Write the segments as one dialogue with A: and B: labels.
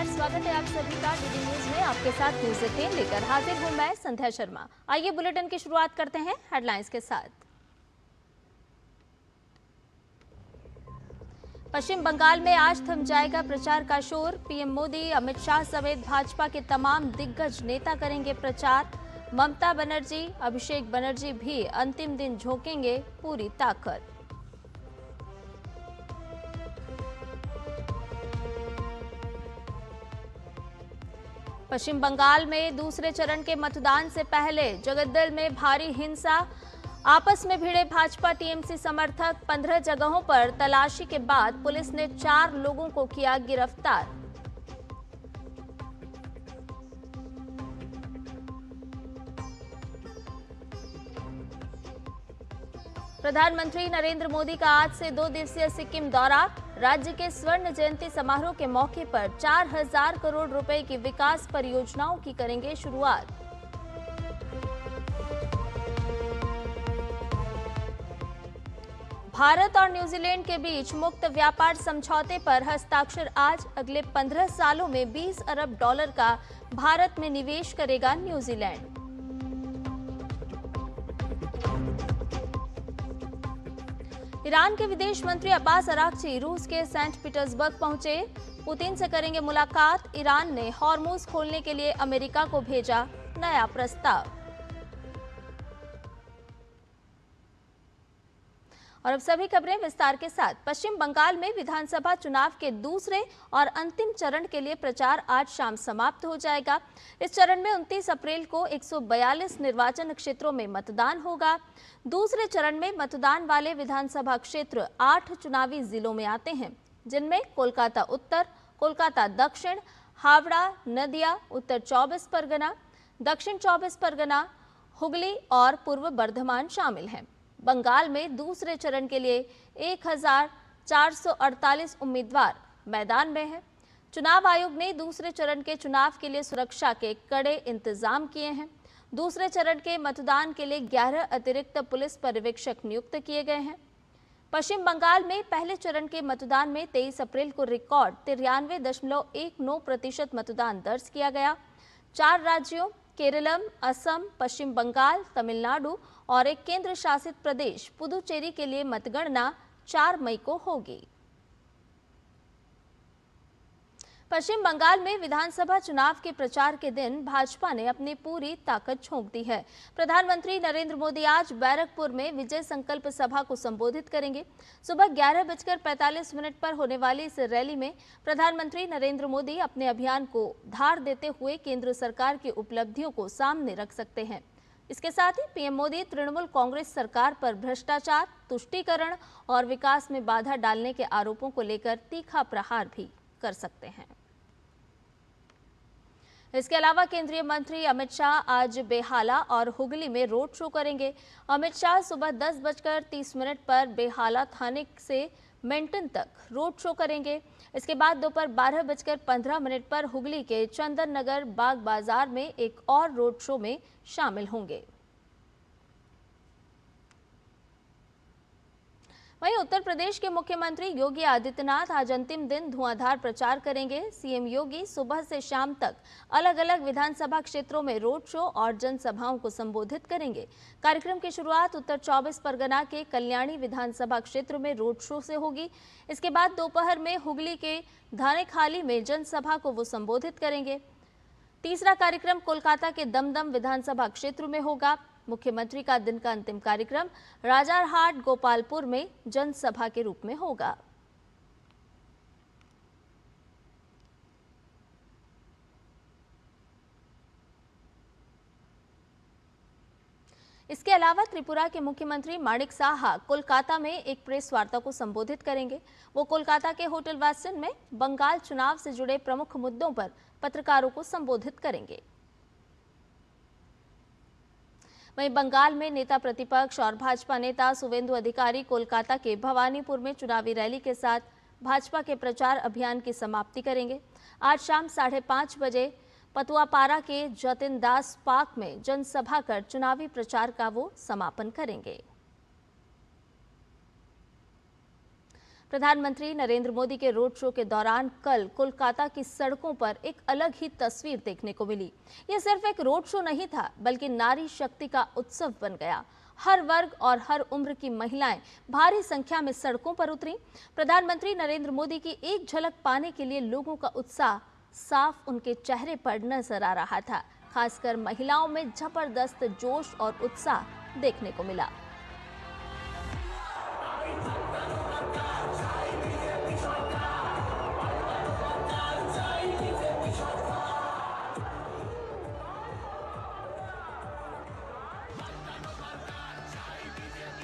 A: नमस्कार, स्वागत है आप सभी का डीडी न्यूज में। आपके साथ न्यूज 18 लेकर हाजिर हूं मैं संध्या शर्मा। आइए बुलेटिन की शुरुआत करते हैं हेडलाइंस के साथ। पश्चिम बंगाल में आज थम जाएगा प्रचार का शोर। पीएम मोदी, अमित शाह समेत भाजपा के तमाम दिग्गज नेता करेंगे प्रचार। ममता बनर्जी, अभिषेक बनर्जी भी अंतिम दिन झोंकेंगे पूरी ताकत। पश्चिम बंगाल में दूसरे चरण के मतदान से पहले जगद्दल में भारी हिंसा। आपस में भिड़े भाजपा टीएमसी समर्थक। 15 जगहों पर तलाशी के बाद पुलिस ने 4 लोगों को किया गिरफ्तार। प्रधानमंत्री नरेंद्र मोदी का आज से 2 दिवसीय सिक्किम दौरा। राज्य के स्वर्ण जयंती समारोह के मौके पर 4000 करोड़ रुपए की विकास परियोजनाओं की करेंगे शुरुआत। भारत और न्यूजीलैंड के बीच मुक्त व्यापार समझौते पर हस्ताक्षर आज। अगले 15 सालों में 20 अरब डॉलर का भारत में निवेश करेगा न्यूजीलैंड। ईरान के विदेश मंत्री अब्बास अराक्ची रूस के सेंट पीटर्सबर्ग पहुंचे। पुतिन से करेंगे मुलाकात। ईरान ने हॉर्मुज खोलने के लिए अमेरिका को भेजा नया प्रस्ताव। और अब सभी खबरें विस्तार के साथ। पश्चिम बंगाल में विधानसभा चुनाव के दूसरे और अंतिम चरण के लिए प्रचार आज शाम समाप्त हो जाएगा। इस चरण में 29 अप्रैल को 142 निर्वाचन क्षेत्रों में मतदान होगा। दूसरे चरण में मतदान वाले विधानसभा क्षेत्र 8 चुनावी जिलों में आते हैं, जिनमें कोलकाता उत्तर, कोलकाता दक्षिण, हावड़ा, नदिया, उत्तर 24 परगना, दक्षिण 24 परगना, हुगली और पूर्व बर्धमान शामिल हैं। बंगाल में दूसरे चरण के लिए 1448 उम्मीदवार मैदान में हैं। चुनाव आयोग ने दूसरे चरण के चुनाव के लिए सुरक्षा के कड़े इंतजाम किए हैं। दूसरे चरण के मतदान के लिए 11 अतिरिक्त पुलिस पर्यवेक्षक नियुक्त किए गए हैं। पश्चिम बंगाल में पहले चरण के मतदान में 23 अप्रैल को रिकॉर्ड 93.19% मतदान दर्ज किया गया। 4 राज्यों केरलम, असम, पश्चिम बंगाल, तमिलनाडु और एक केंद्र शासित प्रदेश पुदुचेरी के लिए मतगणना 4 मई को होगी। पश्चिम बंगाल में विधानसभा चुनाव के प्रचार के दिन भाजपा ने अपनी पूरी ताकत झोंक दी है। प्रधानमंत्री नरेंद्र मोदी आज बैरकपुर में विजय संकल्प सभा को संबोधित करेंगे। सुबह 11:45 पर होने वाली इस रैली में प्रधानमंत्री नरेंद्र मोदी अपने अभियान को धार देते हुए केंद्र सरकार की उपलब्धियों को सामने रख सकते हैं। इसके साथ ही पीएम मोदी तृणमूल कांग्रेस सरकार पर भ्रष्टाचार, तुष्टीकरण और विकास में बाधा डालने के आरोपों को लेकर तीखा प्रहार भी कर सकते हैं। इसके अलावा केंद्रीय मंत्री अमित शाह आज बेहाला और हुगली में रोड शो करेंगे। अमित शाह सुबह 10:30 पर बेहाला थाने से मेंटन तक रोड शो करेंगे। इसके बाद दोपहर 12:15 पर हुगली के चंदन नगर बाग बाजार में एक और रोड शो में शामिल होंगे। वहीं उत्तर प्रदेश के मुख्यमंत्री योगी आदित्यनाथ आज अंतिम दिन धुआंधार प्रचार करेंगे। सीएम योगी सुबह से शाम तक अलग अलग विधानसभा क्षेत्रों में रोड शो और जनसभाओं को संबोधित करेंगे। कार्यक्रम की शुरुआत उत्तर 24 परगना के कल्याणी विधानसभा क्षेत्र में रोड शो से होगी। इसके बाद दोपहर में हुगली के धानेखाली में जनसभा को वो संबोधित करेंगे। तीसरा कार्यक्रम कोलकाता के दमदम विधानसभा क्षेत्र में होगा। मुख्यमंत्री का दिन का अंतिम कार्यक्रम राजारहाट गोपालपुर में जनसभा के रूप में होगा। इसके अलावा त्रिपुरा के मुख्यमंत्री माणिक साहा कोलकाता में एक प्रेस वार्ता को संबोधित करेंगे। वो कोलकाता के होटल वाटसन में बंगाल चुनाव से जुड़े प्रमुख मुद्दों पर पत्रकारों को संबोधित करेंगे। वहीं बंगाल में नेता प्रतिपक्ष और भाजपा नेता शुवेंदु अधिकारी कोलकाता के भवानीपुर में चुनावी रैली के साथ भाजपा के प्रचार अभियान की समाप्ति करेंगे। आज शाम 5:30 बजे पतुआपारा के जतिन दास पार्क में जनसभा कर चुनावी प्रचार का वो समापन करेंगे। प्रधानमंत्री नरेंद्र मोदी के रोड शो के दौरान कल कोलकाता की सड़कों पर एक अलग ही तस्वीर देखने को मिली। यह सिर्फ एक रोड शो नहीं था, बल्कि नारी शक्ति का उत्सव बन गया। हर वर्ग और हर उम्र की महिलाएं भारी संख्या में सड़कों पर उतरी। प्रधानमंत्री नरेंद्र मोदी की एक झलक पाने के लिए लोगों का उत्साह साफ उनके चेहरे पर नजर आ रहा था। खासकर महिलाओं में जबरदस्त जोश और उत्साह देखने को मिला।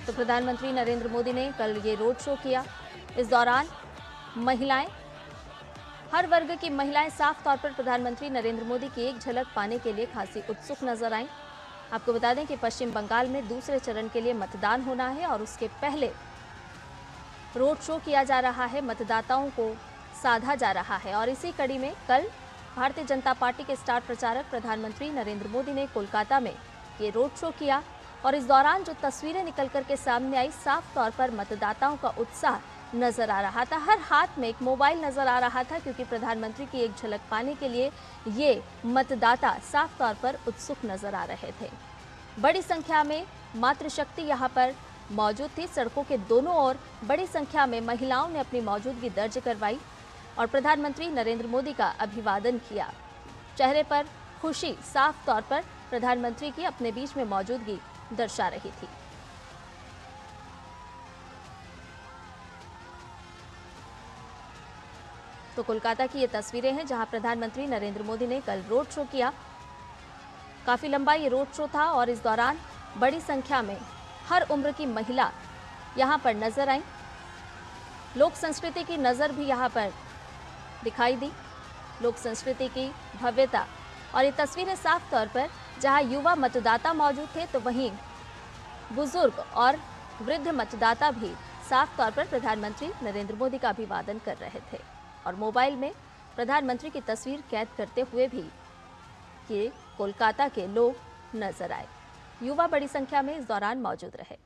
A: तो प्रधानमंत्री नरेंद्र मोदी ने कल ये रोड शो किया। इस दौरान महिलाएं, हर वर्ग की महिलाएं साफ तौर पर प्रधानमंत्री नरेंद्र मोदी की एक झलक पाने के लिए खासी उत्सुक नजर आईं। आपको बता दें कि पश्चिम बंगाल में दूसरे चरण के लिए मतदान होना है और उसके पहले रोड शो किया जा रहा है, मतदाताओं को साधा जा रहा है। और इसी कड़ी में कल भारतीय जनता पार्टी के स्टार प्रचारक प्रधानमंत्री नरेंद्र मोदी ने कोलकाता में ये रोड शो किया। और इस दौरान जो तस्वीरें निकल करके सामने आई, साफ तौर पर मतदाताओं का उत्साह नजर आ रहा था। हर हाथ में एक मोबाइल नजर आ रहा था, क्योंकि प्रधानमंत्री की एक झलक पाने के लिए ये मतदाता साफ तौर पर उत्सुक नजर आ रहे थे। बड़ी संख्या में मातृशक्ति यहाँ पर मौजूद थी। सड़कों के दोनों ओर बड़ी संख्या में महिलाओं ने अपनी मौजूदगी दर्ज करवाई और प्रधानमंत्री नरेंद्र मोदी का अभिवादन किया। चेहरे पर खुशी साफ तौर पर प्रधानमंत्री की अपने बीच में मौजूदगी दर्शा रही थी। तो कोलकाता की ये तस्वीरें हैं, जहां प्रधानमंत्री नरेंद्र मोदी ने कल रोड शो किया। काफी लंबा ये रोड शो था और इस दौरान बड़ी संख्या में हर उम्र की महिला यहां पर नजर आई। लोक संस्कृति की नजर भी यहां पर दिखाई दी, लोक संस्कृति की भव्यता। और ये तस्वीरें साफ तौर पर जहां युवा मतदाता मौजूद थे, तो वहीं बुजुर्ग और वृद्ध मतदाता भी साफ तौर पर प्रधानमंत्री नरेंद्र मोदी का अभिवादन कर रहे थे और मोबाइल में प्रधानमंत्री की तस्वीर कैद करते हुए भी ये कोलकाता के लोग नजर आए। युवा बड़ी संख्या में इस दौरान मौजूद रहे।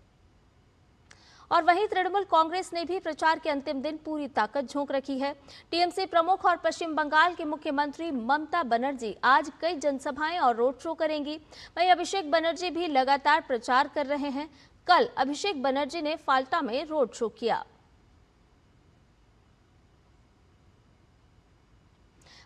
A: और वहीं तृणमूल कांग्रेस ने भी प्रचार के अंतिम दिन पूरी ताकत झोंक रखी है। टीएमसी प्रमुख और पश्चिम बंगाल के मुख्यमंत्री ममता बनर्जी आज कई जनसभाएं और रोड शो करेंगी। वहीं अभिषेक बनर्जी भी लगातार प्रचार कर रहे हैं। कल अभिषेक बनर्जी ने फाल्टा में रोड शो किया।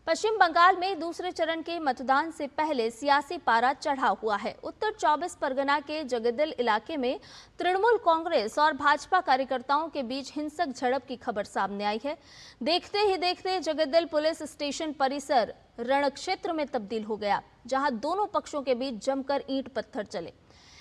A: पश्चिम बंगाल में दूसरे चरण के मतदान से पहले सियासी पारा चढ़ा हुआ है। उत्तर 24 परगना के जगदल इलाके में तृणमूल कांग्रेस और भाजपा कार्यकर्ताओं के बीच हिंसक झड़प की खबर सामने आई है। देखते ही देखते जगदल पुलिस स्टेशन परिसर रणक्षेत्र में तब्दील हो गया, जहां दोनों पक्षों के बीच जमकर ईंट पत्थर चले।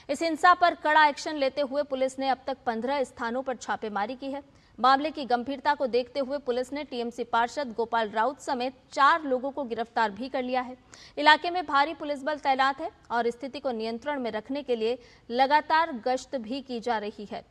A: इस हिंसा पर कड़ा एक्शन लेते हुए पुलिस ने अब तक 15 स्थानों पर छापेमारी की है। मामले की गंभीरता को देखते हुए पुलिस ने टीएमसी पार्षद गोपाल राउत समेत 4 लोगों को गिरफ्तार भी कर लिया है। इलाके में भारी पुलिस बल तैनात है और स्थिति को नियंत्रण में रखने के लिए लगातार गश्त भी की जा रही है।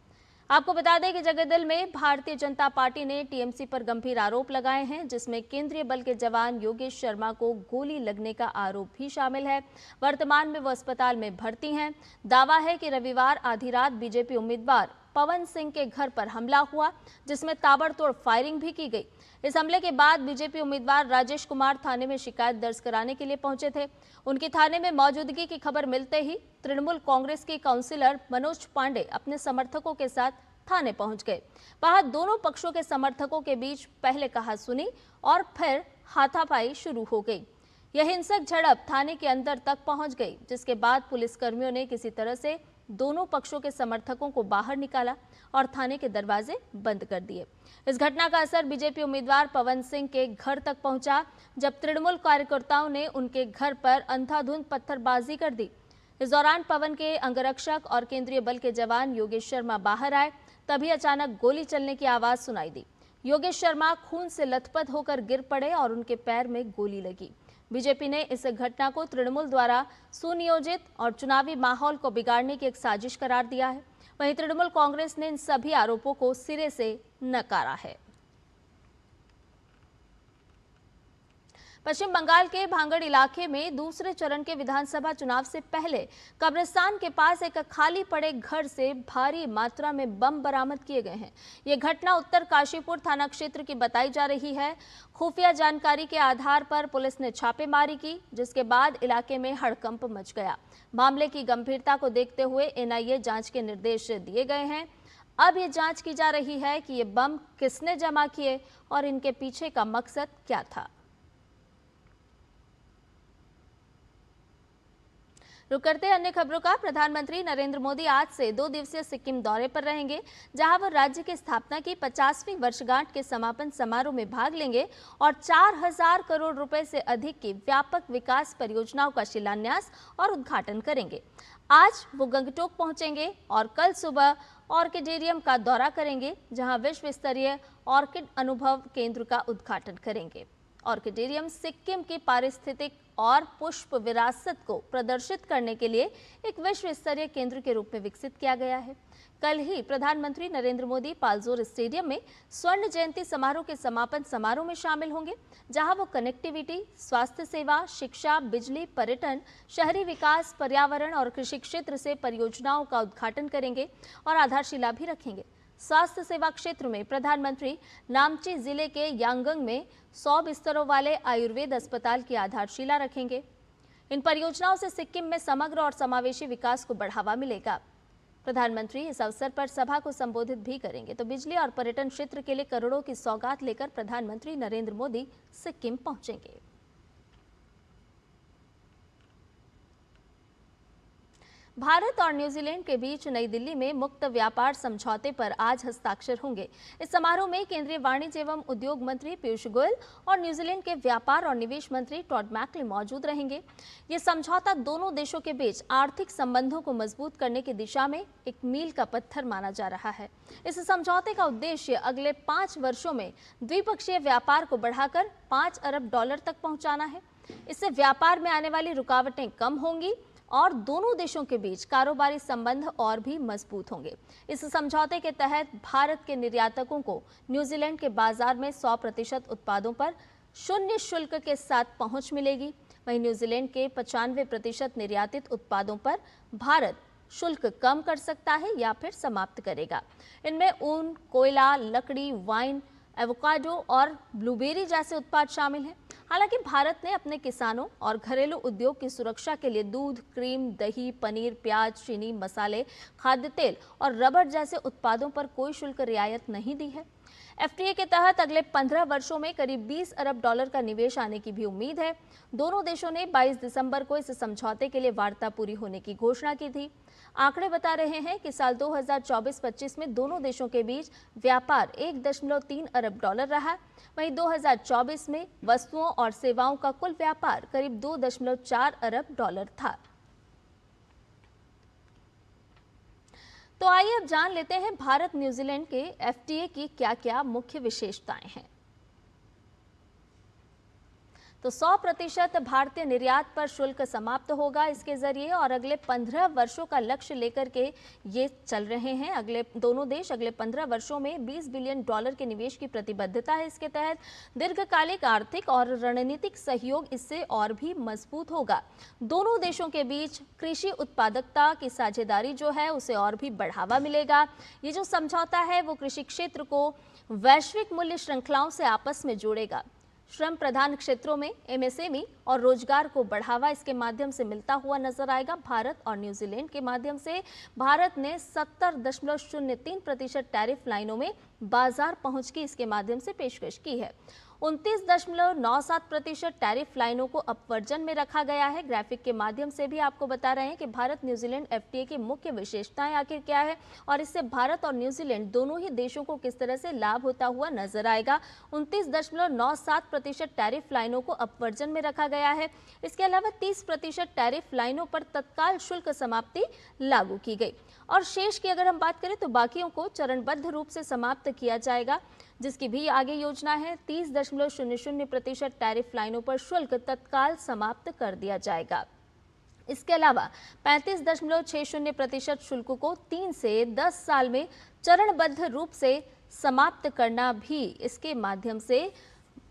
A: आपको बता दें कि जगदल में भारतीय जनता पार्टी ने टीएमसी पर गंभीर आरोप लगाए हैं, जिसमें केंद्रीय बल के जवान योगेश शर्मा को गोली लगने का आरोप भी शामिल है। वर्तमान में वो अस्पताल में भर्ती हैं। दावा है कि रविवार आधी रात बीजेपी उम्मीदवार पवन सिंह के घर पर हमला हुआ, जिसमें ताबड़तोड़ फायरिंग भी की गई। इस हमले के बाद बीजेपी उम्मीदवार राजेश कुमार थाने में शिकायत दर्ज कराने के लिए पहुंचे थे। उनकी थाने में मौजूदगी की खबर मिलते ही तृणमूल कांग्रेस के काउंसिलर मनोज पांडे अपने समर्थकों के साथ थाने पहुंच गए। वहां दोनों पक्षों के समर्थकों के बीच पहले कहासुनी और फिर हाथापाई शुरू हो गई। यह हिंसक झड़प थाने के अंदर तक पहुंच गई, जिसके बाद पुलिसकर्मियों ने किसी तरह से दोनों पक्षों के समर्थकों को बाहर निकाला और थाने के दरवाजे बंद कर दिए। इस घटना का असर बीजेपी उम्मीदवार पवन सिंह के घर तक पहुंचा, जब तृणमूल कार्यकर्ताओं ने उनके घर पर अंधाधुंध पत्थरबाजी कर दी। इस दौरान पवन के अंगरक्षक और केंद्रीय बल के जवान योगेश शर्मा बाहर आए, तभी अचानक गोली चलने की आवाज सुनाई दी। योगेश शर्मा खून से लथपथ होकर गिर पड़े और उनके पैर में गोली लगी। बीजेपी ने इस घटना को तृणमूल द्वारा सुनियोजित और चुनावी माहौल को बिगाड़ने की एक साजिश करार दिया है। वहीं तृणमूल कांग्रेस ने इन सभी आरोपों को सिरे से नकारा है। पश्चिम बंगाल के भांगड़ इलाके में दूसरे चरण के विधानसभा चुनाव से पहले कब्रिस्तान के पास एक खाली पड़े घर से भारी मात्रा में बम बरामद किए गए हैं। ये घटना उत्तर काशीपुर थाना क्षेत्र की बताई जा रही है। खुफिया जानकारी के आधार पर पुलिस ने छापेमारी की, जिसके बाद इलाके में हड़कंप मच गया। मामले की गंभीरता को देखते हुए एनआईए जांच के निर्देश दिए गए हैं। अब ये जांच की जा रही है कि ये बम किसने जमा किए और इनके पीछे का मकसद क्या था। रुक करते अन्य खबरों का। प्रधानमंत्री नरेंद्र मोदी आज से 2 दिवसीय सिक्किम दौरे पर रहेंगे, जहां वो राज्य की स्थापना की 50वीं वर्षगांठ के समापन समारोह में भाग लेंगे और 4000 करोड़ रुपए से अधिक की व्यापक विकास परियोजनाओं का शिलान्यास और उद्घाटन करेंगे। आज वो गंगटोक पहुंचेंगे और कल सुबह ऑर्किडेरियम का दौरा करेंगे, जहां विश्व स्तरीय ऑर्किड अनुभव केंद्र का उद्घाटन करेंगे। ऑर्किडेरियम सिक्किम की पारिस्थितिक और पुष्प विरासत को प्रदर्शित करने के लिए एक विश्व स्तरीय केंद्र के रूप में विकसित किया गया है। कल ही प्रधानमंत्री नरेंद्र मोदी पालजोर स्टेडियम में स्वर्ण जयंती समारोह के समापन समारोह में शामिल होंगे, जहां वो कनेक्टिविटी, स्वास्थ्य सेवा, शिक्षा, बिजली, पर्यटन, शहरी विकास, पर्यावरण और कृषि क्षेत्र से परियोजनाओं का उद्घाटन करेंगे और आधारशिला भी रखेंगे। स्वास्थ्य सेवा क्षेत्र में प्रधानमंत्री नामची जिले के यांगंग में 100 बिस्तरों वाले आयुर्वेद अस्पताल की आधारशिला रखेंगे। इन परियोजनाओं से सिक्किम में समग्र और समावेशी विकास को बढ़ावा मिलेगा। प्रधानमंत्री इस अवसर पर सभा को संबोधित भी करेंगे। तो बिजली और पर्यटन क्षेत्र के लिए करोड़ों की सौगात लेकर प्रधानमंत्री नरेंद्र मोदी सिक्किम पहुंचेंगे। भारत और न्यूजीलैंड के बीच नई दिल्ली में मुक्त व्यापार समझौते पर आज हस्ताक्षर होंगे। इस समारोह में केंद्रीय वाणिज्य एवं उद्योग मंत्री पीयूष गोयल और न्यूजीलैंड के व्यापार और निवेश मंत्री टॉड मैकले मौजूद रहेंगे। ये समझौता दोनों देशों के बीच आर्थिक संबंधों को मजबूत करने की दिशा में एक मील का पत्थर माना जा रहा है। इस समझौते का उद्देश्य अगले 5 वर्षों में द्विपक्षीय व्यापार को बढ़ाकर $5 अरब तक पहुंचाना है। इससे व्यापार में आने वाली रुकावटें कम होंगी और दोनों देशों के बीच कारोबारी संबंध और भी मजबूत होंगे। इस समझौते के तहत भारत के निर्यातकों को न्यूजीलैंड के बाजार में 100% उत्पादों पर शून्य शुल्क के साथ पहुंच मिलेगी। वहीं न्यूजीलैंड के 95% निर्यातित उत्पादों पर भारत शुल्क कम कर सकता है या फिर समाप्त करेगा। इनमें ऊन, कोयला, लकड़ी, वाइन, एवोकाडो और ब्लूबेरी जैसे उत्पाद शामिल हैं। हालांकि भारत ने अपने किसानों और घरेलू उद्योग की सुरक्षा के लिए दूध, क्रीम, दही, पनीर, प्याज, चीनी, मसाले, खाद्य तेल और रबर जैसे उत्पादों पर कोई शुल्क रियायत नहीं दी है। एफटीए के तहत अगले 15 वर्षों में करीब $20 अरब का निवेश आने की भी उम्मीद है। दोनों देशों ने 22 दिसंबर को इस समझौते के लिए वार्ता पूरी होने की घोषणा की थी। आंकड़े बता रहे हैं कि साल 2024-25 में दोनों देशों के बीच व्यापार $1.3 अरब रहा। वहीं 2024 में वस्तुओं और सेवाओं का कुल व्यापार करीब $2.4 अरब था। तो आइए अब जान लेते हैं भारत न्यूजीलैंड के एफटीए की क्या-क्या मुख्य विशेषताएं हैं। तो 100% भारतीय निर्यात पर शुल्क समाप्त होगा इसके जरिए और अगले 15 वर्षों का लक्ष्य लेकर के ये चल रहे हैं। दोनों देश अगले 15 वर्षों में $20 बिलियन के निवेश की प्रतिबद्धता है। इसके तहत दीर्घकालिक आर्थिक और रणनीतिक सहयोग इससे और भी मजबूत होगा। दोनों देशों के बीच कृषि उत्पादकता की साझेदारी जो है उसे और भी बढ़ावा मिलेगा। ये जो समझौता है वो कृषि क्षेत्र को वैश्विक मूल्य श्रृंखलाओं से आपस में जोड़ेगा। श्रम प्रधान क्षेत्रों में एमएसएमई और रोजगार को बढ़ावा इसके माध्यम से मिलता हुआ नजर आएगा। भारत और न्यूजीलैंड के माध्यम से भारत ने 70.03% टैरिफ लाइनों में बाजार पहुंच की इसके माध्यम से पेशकश की है। 29.97% टैरिफ लाइनों को अपवर्जन में रखा गया है। ग्राफिक के माध्यम से भी आपको बता रहे हैं कि भारत न्यूजीलैंड एफटीए की मुख्य विशेषताएं आखिर क्या है और इससे भारत और न्यूजीलैंड दोनों ही देशों को किस तरह से लाभ होता हुआ नजर आएगा। 29.97% टैरिफ लाइनों को अपवर्जन में रखा गया है। इसके अलावा 30% टैरिफ लाइनों पर तत्काल शुल्क समाप्ति लागू की गई और शेष की अगर हम बात करें तो बाकियों को चरणबद्ध रूप से समाप्त किया जाएगा, जिसकी भी आगे योजना है। 30.00% टैरिफ लाइनों पर शुल्क तत्काल समाप्त कर दिया जाएगा। इसके अलावा 35.60% शुल्क को 3 से 10 साल में चरणबद्ध रूप से समाप्त करना भी इसके माध्यम से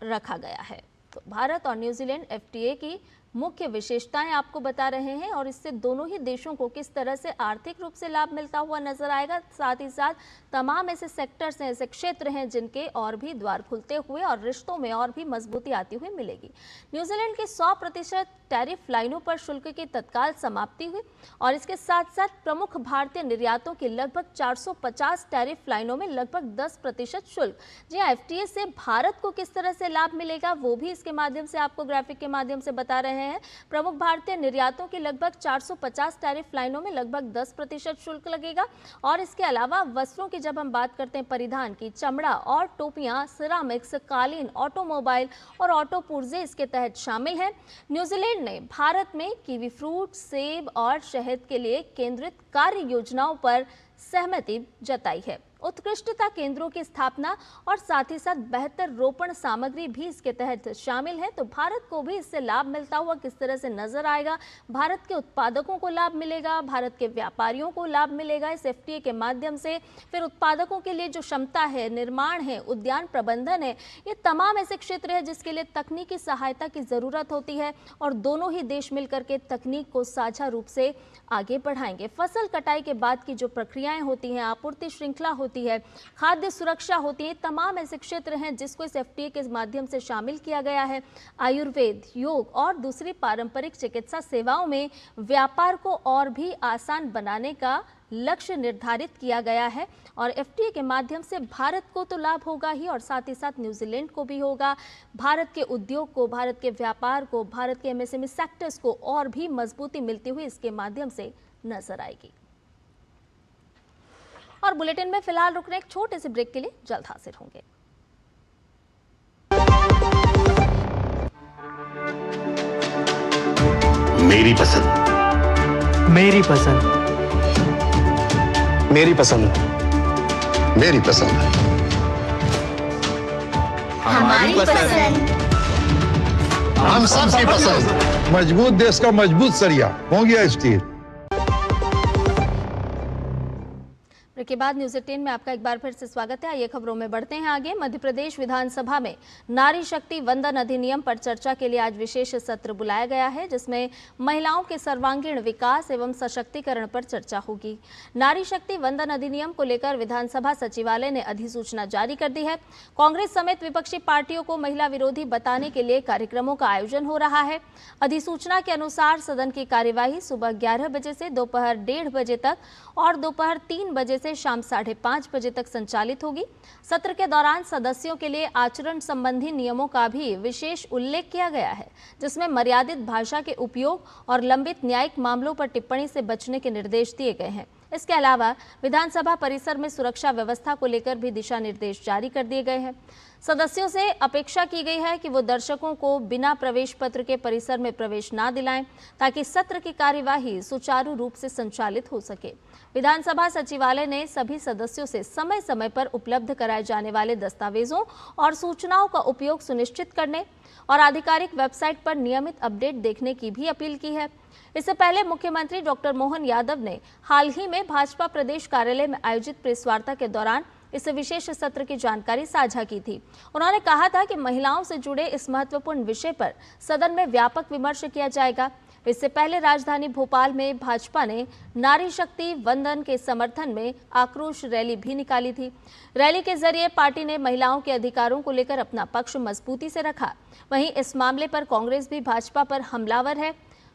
A: रखा गया है। तो भारत और न्यूजीलैंड एफटीए की मुख्य विशेषताएं आपको बता रहे हैं और इससे दोनों ही देशों को किस तरह से आर्थिक रूप से लाभ मिलता हुआ नजर आएगा। साथ ही साथ तमाम ऐसे सेक्टर्स हैं, ऐसे क्षेत्र हैं जिनके और भी द्वार खुलते हुए और रिश्तों में और भी मजबूती आती हुई मिलेगी। न्यूजीलैंड की 100% टैरिफ लाइनों पर शुल्क की तत्काल समाप्ति हुई और इसके साथ साथ प्रमुख भारतीय निर्यातों की लगभग 450 टैरिफ लाइनों में लगभग 10% शुल्क। जी हाँ, एफटीए से भारत को किस तरह से लाभ मिलेगा वो भी इसके माध्यम से आपको ग्राफिक के माध्यम से बता रहे हैं। प्रमुख भारतीय निर्यातों की लगभग 450 टैरिफ लाइनों में लगभग 10% शुल्क लगेगा और इसके अलावा वस्त्रों की जब हम बात करते हैं परिधान की, चमड़ा और टोपियां, सिरामिक्स, कालीन, ऑटोमोबाइल और ऑटो पुर्जे इसके तहत शामिल हैं। न्यूजीलैंड ने भारत में कीवी फ्रूट, सेब और शहद के लिए केंद्रित कार्य योजनाओं पर सहमति जताई है। उत्कृष्टता केंद्रों की स्थापना और साथ ही साथ बेहतर रोपण सामग्री भी इसके तहत शामिल है। तो भारत को भी इससे लाभ मिलता हुआ किस तरह से नजर आएगा। भारत के उत्पादकों को लाभ मिलेगा, भारत के व्यापारियों को लाभ मिलेगा इस एफटीए के माध्यम से। फिर उत्पादकों के लिए जो क्षमता है, निर्माण है, उद्यान प्रबंधन है, ये तमाम ऐसे क्षेत्र है जिसके लिए तकनीकी सहायता की जरूरत होती है और दोनों ही देश मिलकर के तकनीक को साझा रूप से आगे बढ़ाएंगे। फसल कटाई के बाद की जो प्रक्रियाएं होती हैं, आपूर्ति श्रृंखला होती है, खाद्य सुरक्षा होती है, तमाम ऐसे क्षेत्र हैं जिसको इस एफटीए के माध्यम से शामिल किया गया है। आयुर्वेद, योग और दूसरी पारंपरिक चिकित्सा सेवाओं में व्यापार को और भी आसान बनाने का लक्ष्य निर्धारित किया गया है और एफटीए के माध्यम से भारत को तो लाभ होगा ही और साथ ही साथ न्यूजीलैंड को भी होगा। भारत के उद्योग को, भारत के व्यापार को, भारत के एमएसएमई सेक्टर्स को और भी मजबूती मिलती हुई इसके माध्यम से नजर आएगी। और बुलेटिन में फिलहाल रुकने एक छोटे से ब्रेक के लिए जल्द हाजिर होंगे।
B: मेरी पसंद,
C: मेरी पसंद,
B: मेरी पसंद, मेरी पसंद,
D: हमारी पसंद,
B: हम सबकी पसंद।
E: मजबूत देश का मजबूत सरिया हो गया स्टील।
A: के बाद न्यूज 18 में आपका एक बार फिर से स्वागत है। आइए खबरों में बढ़ते हैं आगे। मध्य प्रदेश विधानसभा में नारी शक्ति वंदन अधिनियम पर चर्चा के लिए आज विशेष सत्र बुलाया गया है जिसमें महिलाओं के सर्वांगीण विकास एवं सशक्तिकरण पर चर्चा होगी। नारी शक्ति वंदन अधिनियम को लेकर विधानसभा सचिवालय ने अधिसूचना जारी कर दी है। कांग्रेस समेत विपक्षी पार्टियों को महिला विरोधी बताने के लिए कार्यक्रमों का आयोजन हो रहा है। अधिसूचना के अनुसार सदन की कार्यवाही सुबह 11 बजे से दोपहर 1:30 बजे तक और दोपहर 3 बजे से शाम 5:30 बजे तक संचालित होगी। सत्र के दौरान सदस्यों के लिए आचरण संबंधी नियमों का भी विशेष उल्लेख किया गया है जिसमें मर्यादित भाषा के उपयोग और लंबित न्यायिक मामलों पर टिप्पणी से बचने के निर्देश दिए गए हैं। इसके अलावा विधानसभा परिसर में सुरक्षा व्यवस्था को लेकर भी दिशा निर्देश जारी कर दिए गए हैं। सदस्यों से अपेक्षा की गई है कि वो दर्शकों को बिना प्रवेश पत्र के परिसर में प्रवेश न दिलाएं ताकि सत्र की कार्यवाही सुचारू रूप से संचालित हो सके। विधानसभा सचिवालय ने सभी सदस्यों से समय समय पर उपलब्ध कराए जाने वाले दस्तावेजों और सूचनाओं का उपयोग सुनिश्चित करने और आधिकारिक वेबसाइट पर नियमित अपडेट देखने की भी अपील की है। इससे पहले मुख्यमंत्री डॉक्टर मोहन यादव ने हाल ही में भाजपा प्रदेश कार्यालय में आयोजित प्रेस वार्ता के दौरान इस विशेष सत्र की जानकारी साझा की थी। उन्होंने कहा था कि महिलाओं से जुड़े इस महत्वपूर्ण विषय पर सदन में व्यापक विमर्श किया जाएगा। इससे पहले राजधानी भोपाल में भाजपा ने नारी शक्ति वंदन के समर्थन में आक्रोश रैली भी निकाली थी। रैली के जरिए पार्टी ने महिलाओं के अधिकारों को लेकर अपना पक्ष मजबूती से रखा। वहीं इस मामले पर कांग्रेस भी भाजपा पर हमलावर है।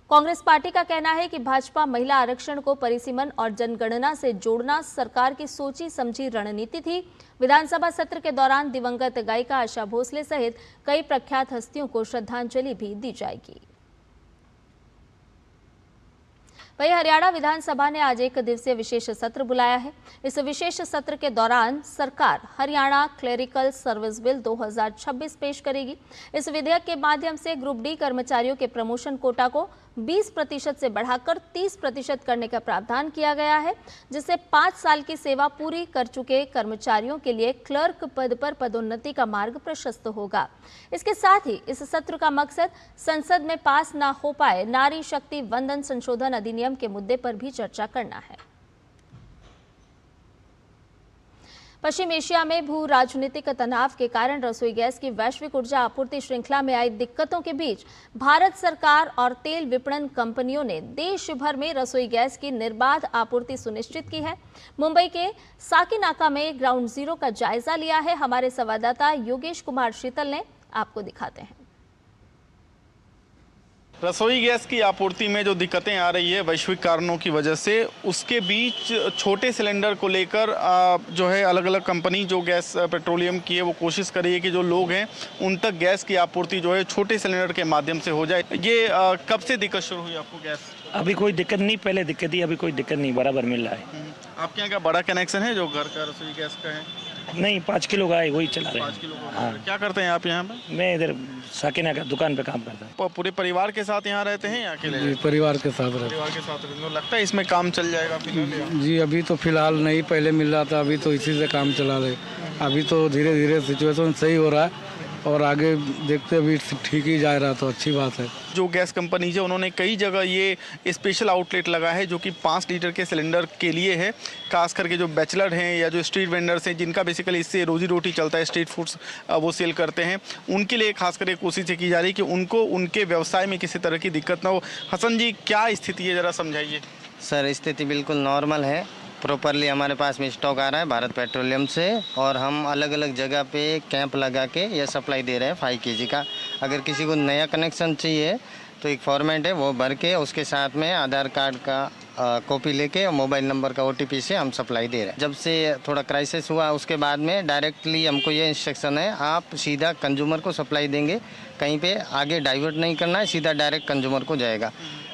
A: कांग्रेस पार्टी का कहना है कि भाजपा महिला आरक्षण को परिसीमन और जनगणना से जोड़ना सरकार की सोची समझी रणनीति थी। विधानसभा सत्र के दौरान दिवंगत गायिका आशा भोसले सहित कई प्रख्यात हस्तियों को श्रद्धांजलि भी दी जाएगी। वहीं हरियाणा विधानसभा ने आज 1 दिवसीय विशेष सत्र बुलाया है। इस विशेष सत्र के दौरान सरकार हरियाणा क्लेरिकल सर्विस बिल 2026 पेश करेगी। इस विधेयक के माध्यम से ग्रुप डी कर्मचारियों के प्रमोशन कोटा को 20% से बढ़ाकर 30% करने का प्रावधान किया गया है, जिससे 5 साल की सेवा पूरी कर चुके कर्मचारियों के लिए क्लर्क पद पर पदोन्नति का मार्ग प्रशस्त होगा। इसके साथ ही इस सत्र का मकसद संसद में पास न हो पाए नारी शक्ति वंदन संशोधन अधिनियम के मुद्दे पर भी चर्चा करना है। पश्चिम एशिया में भू राजनीतिक तनाव के कारण रसोई गैस की वैश्विक ऊर्जा आपूर्ति श्रृंखला में आई दिक्कतों के बीच भारत सरकार और तेल विपणन कंपनियों ने देश भर में रसोई गैस की निर्बाध आपूर्ति सुनिश्चित की है। मुंबई के साकीनाका में ग्राउंड जीरो का जायजा लिया है हमारे संवाददाता योगेश कुमार शीतल ने, आपको दिखाते हैं।
C: रसोई गैस की आपूर्ति में जो दिक्कतें आ रही है वैश्विक कारणों की वजह से, उसके बीच छोटे सिलेंडर को लेकर जो है अलग अलग कंपनी जो गैस पेट्रोलियम की है वो कोशिश कर रही है कि जो लोग हैं उन तक गैस की आपूर्ति जो है छोटे सिलेंडर के माध्यम से हो जाए। ये कब से दिक्कत शुरू हुई आपको गैस?
F: अभी कोई दिक्कत नहीं, पहले दिक्कत थी, अभी कोई दिक्कत नहीं, बराबर मिल रहा है।
C: आपके यहाँ का बड़ा कनेक्शन है जो घर का रसोई गैस का है?
F: नहीं, 5 किलो का है, वही चला रहे हैं।
C: 5 किलो
F: हाँ।
C: क्या करते हैं आप यहाँ पे?
F: मैं इधर साकिना का दुकान पे काम करता हूँ।
C: पूरे परिवार के साथ यहाँ रहते हैं या अकेले?
G: जी, परिवार के साथ रहते
C: परिवार के साथ रहते हैं। लगता है इसमें काम चल जाएगा फिलहाल?
G: जी, अभी तो फिलहाल नहीं, पहले मिल रहा था, अभी तो इसी से काम चला रहे। अभी तो धीरे धीरे सिचुएशन सही हो रहा है और आगे देखते अभी ठीक ही जा रहा, तो अच्छी बात है।
C: जो गैस कंपनी है उन्होंने कई जगह ये स्पेशल आउटलेट लगा है जो कि 5 लीटर के सिलेंडर के लिए है। खास करके जो बैचलर हैं या जो स्ट्रीट वेंडर्स हैं जिनका बेसिकली इससे रोजी रोटी चलता है, स्ट्रीट फूड्स वो सेल करते हैं, उनके लिए खास करके कोशिश की जा रही है कि उनको उनके व्यवसाय में किसी तरह की दिक्कत ना हो। हसन जी, क्या स्थिति है, ज़रा समझाइए।
H: सर, स्थिति बिल्कुल नॉर्मल है। प्रॉपरली हमारे पास में स्टॉक आ रहा है भारत पेट्रोलियम से, और हम अलग अलग जगह पे कैंप लगा के ये सप्लाई दे रहे हैं 5 kg का। अगर किसी को नया कनेक्शन चाहिए तो एक फॉर्मेट है, वो भर के उसके साथ में आधार कार्ड का कॉपी लेके और मोबाइल नंबर का OTP से हम सप्लाई दे रहे हैं। जब से थोड़ा क्राइसिस हुआ उसके बाद में डायरेक्टली हमको ये इंस्ट्रक्शन है, आप सीधा कंज्यूमर को सप्लाई देंगे, कहीं पे आगे डाइवर्ट नहीं करना है, सीधा डायरेक्ट कंज्यूमर को जाएगा।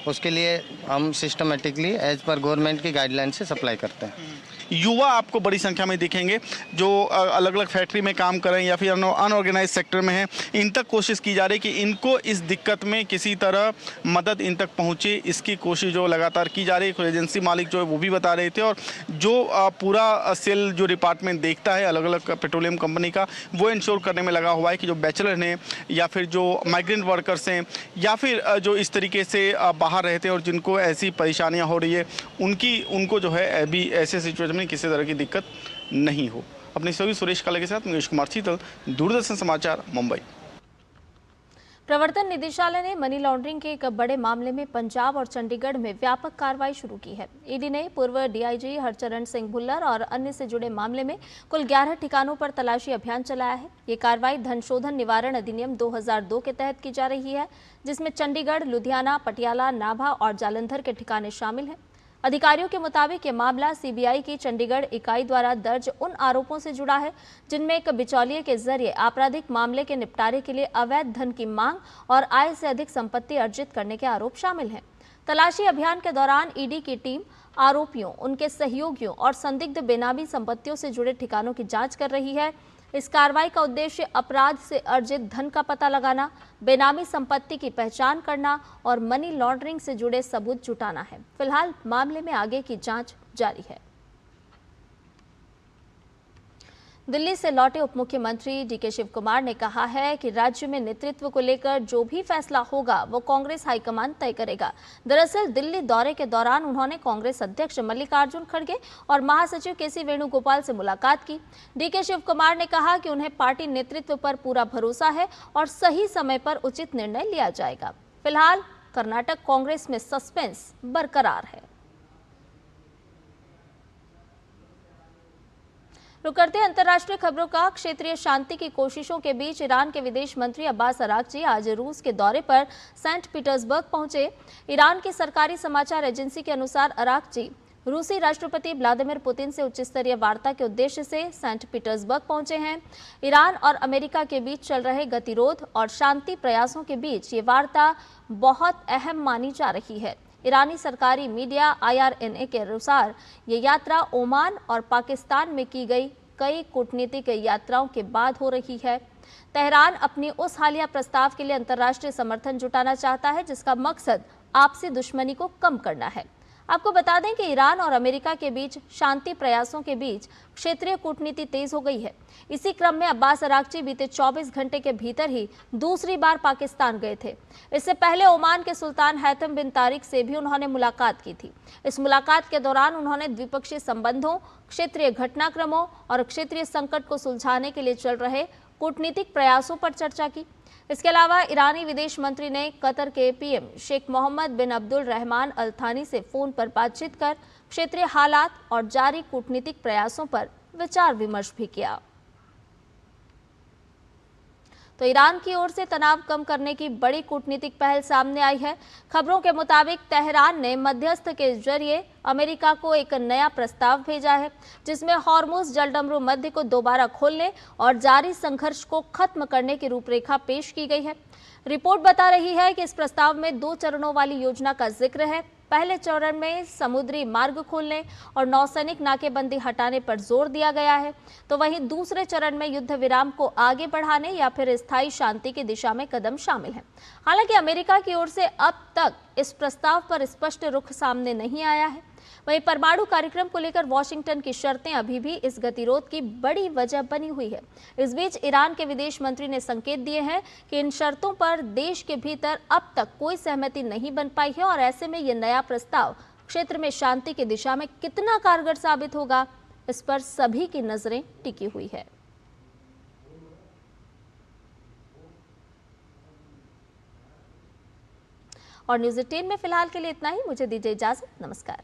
H: उसके लिए हम सिस्टमेटिकली एज पर गवर्नमेंट की गाइडलाइन से सप्लाई करते हैं।
C: युवा आपको बड़ी संख्या में दिखेंगे जो अलग अलग फैक्ट्री में काम कर रहे हैं या फिर अनऑर्गेनाइज सेक्टर में हैं। इन तक कोशिश की जा रही है कि इनको इस दिक्कत में किसी तरह मदद इन तक पहुंचे, इसकी कोशिश जो लगातार की जा रही है। एजेंसी मालिक जो है वो भी बता रहे थे, और जो पूरा सेल जो डिपार्टमेंट देखता है अलग अलग पेट्रोलियम कंपनी का, वो इंश्योर करने में लगा हुआ है कि जो बैचलर हैं या फिर जो माइग्रेंट वर्कर्स हैं या फिर जो इस तरीके से बाहर रहते हैं और जिनको ऐसी परेशानियाँ हो रही है, उनको जो है अभी ऐसे सिचुएशन में किसी तरह की दिक्कत नहीं हो। अपने सभी सुरेश काले के साथ योगेश कुमार शीतल, दूरदर्शन समाचार, मुंबई।
A: प्रवर्तन निदेशालय ने मनी लॉन्ड्रिंग के एक बड़े मामले में पंजाब और चंडीगढ़ में व्यापक कार्रवाई शुरू की है। ईडी ने पूर्व DIG हरचरण सिंह भुल्लर और अन्य से जुड़े मामले में कुल 11 ठिकानों पर तलाशी अभियान चलाया है। ये कार्रवाई धन शोधन निवारण अधिनियम 2002 के तहत की जा रही है, जिसमें चंडीगढ़, लुधियाना, पटियाला, नाभा और जालंधर के ठिकाने शामिल हैं। अधिकारियों के मुताबिक ये मामला CBI की चंडीगढ़ इकाई द्वारा दर्ज उन आरोपों से जुड़ा है जिनमें एक बिचौलिए के जरिए आपराधिक मामले के निपटारे के लिए अवैध धन की मांग और आय से अधिक संपत्ति अर्जित करने के आरोप शामिल हैं। तलाशी अभियान के दौरान ईडी की टीम आरोपियों, उनके सहयोगियों और संदिग्ध बेनामी संपत्तियों से जुड़े ठिकानों की जांच कर रही है। इस कार्रवाई का उद्देश्य अपराध से अर्जित धन का पता लगाना, बेनामी संपत्ति की पहचान करना और मनी लॉन्ड्रिंग से जुड़े सबूत जुटाना है। फिलहाल मामले में आगे की जांच जारी है। दिल्ली से लौटे उप मुख्यमंत्री DK शिव कुमार ने कहा है कि राज्य में नेतृत्व को लेकर जो भी फैसला होगा वो कांग्रेस हाईकमान तय करेगा। दरअसल दिल्ली दौरे के दौरान उन्होंने कांग्रेस अध्यक्ष मल्लिकार्जुन खड़गे और महासचिव KC वेणुगोपाल से मुलाकात की। DK शिव कुमार ने कहा कि उन्हें पार्टी नेतृत्व पर पूरा भरोसा है और सही समय पर उचित निर्णय लिया जाएगा। फिलहाल कर्नाटक कांग्रेस में सस्पेंस बरकरार है। रुक करते हैं अंतर्राष्ट्रीय खबरों का। क्षेत्रीय शांति की कोशिशों के बीच ईरान के विदेश मंत्री अब्बास अरागची आज रूस के दौरे पर सेंट पीटर्सबर्ग पहुंचे। ईरान की सरकारी समाचार एजेंसी के अनुसार अरागची रूसी राष्ट्रपति व्लादिमीर पुतिन से उच्च स्तरीय वार्ता के उद्देश्य से सेंट पीटर्सबर्ग पहुंचे हैं। ईरान और अमेरिका के बीच चल रहे गतिरोध और शांति प्रयासों के बीच ये वार्ता बहुत अहम मानी जा रही है। ईरानी सरकारी मीडिया IRNA के अनुसार ये यात्रा ओमान और पाकिस्तान में की गई कई कूटनीतिक यात्राओं के बाद हो रही है। तेहरान अपनी उस हालिया प्रस्ताव के लिए अंतर्राष्ट्रीय समर्थन जुटाना चाहता है जिसका मकसद आपसी दुश्मनी को कम करना है। आपको बता दें कि ईरान और अमेरिका के बीच शांति प्रयासों के बीच क्षेत्रीय कूटनीति तेज हो गई है। इसी क्रम में अब्बास अरागची बीते 24 घंटे के भीतर ही दूसरी बार पाकिस्तान गए थे। इससे पहले ओमान के सुल्तान हैथम बिन तारिक से भी उन्होंने मुलाकात की थी। इस मुलाकात के दौरान उन्होंने द्विपक्षीय संबंधों, क्षेत्रीय घटनाक्रमों और क्षेत्रीय संकट को सुलझाने के लिए चल रहे कूटनीतिक प्रयासों पर चर्चा की। इसके अलावा ईरानी विदेश मंत्री ने कतर के पीएम शेख मोहम्मद बिन अब्दुल रहमान अल थानी से फोन पर बातचीत कर क्षेत्रीय हालात और जारी कूटनीतिक प्रयासों पर विचार विमर्श भी किया। तो ईरान की ओर से तनाव कम करने की बड़ी कूटनीतिक पहल सामने आई है। खबरों के मुताबिक तेहरान ने मध्यस्थ के जरिए अमेरिका को एक नया प्रस्ताव भेजा है, जिसमें हॉर्मुज जलडमरू मध्य को दोबारा खोलने और जारी संघर्ष को खत्म करने की रूपरेखा पेश की गई है। रिपोर्ट बता रही है कि इस प्रस्ताव में 2 चरणों वाली योजना का जिक्र है। पहले चरण में समुद्री मार्ग खोलने और नौसैनिक नाकेबंदी हटाने पर जोर दिया गया है, तो वहीं दूसरे चरण में युद्ध विराम को आगे बढ़ाने या फिर स्थायी शांति की दिशा में कदम शामिल हैं। हालांकि अमेरिका की ओर से अब तक इस प्रस्ताव पर स्पष्ट रुख सामने नहीं आया है। वहीं परमाणु कार्यक्रम को लेकर वॉशिंगटन की शर्तें अभी भी इस गतिरोध की बड़ी वजह बनी हुई है। इस बीच ईरान के विदेश मंत्री ने संकेत दिए हैं कि इन शर्तों पर देश के भीतर अब तक कोई सहमति नहीं बन पाई है और ऐसे में यह नया प्रस्ताव क्षेत्र में शांति की दिशा में कितना कारगर साबित होगा, इस पर सभी की नजरें टिकी हुई है। और न्यूज़ 18 में फिलहाल के लिए इतना ही। मुझे दीजिए इजाजत। नमस्कार।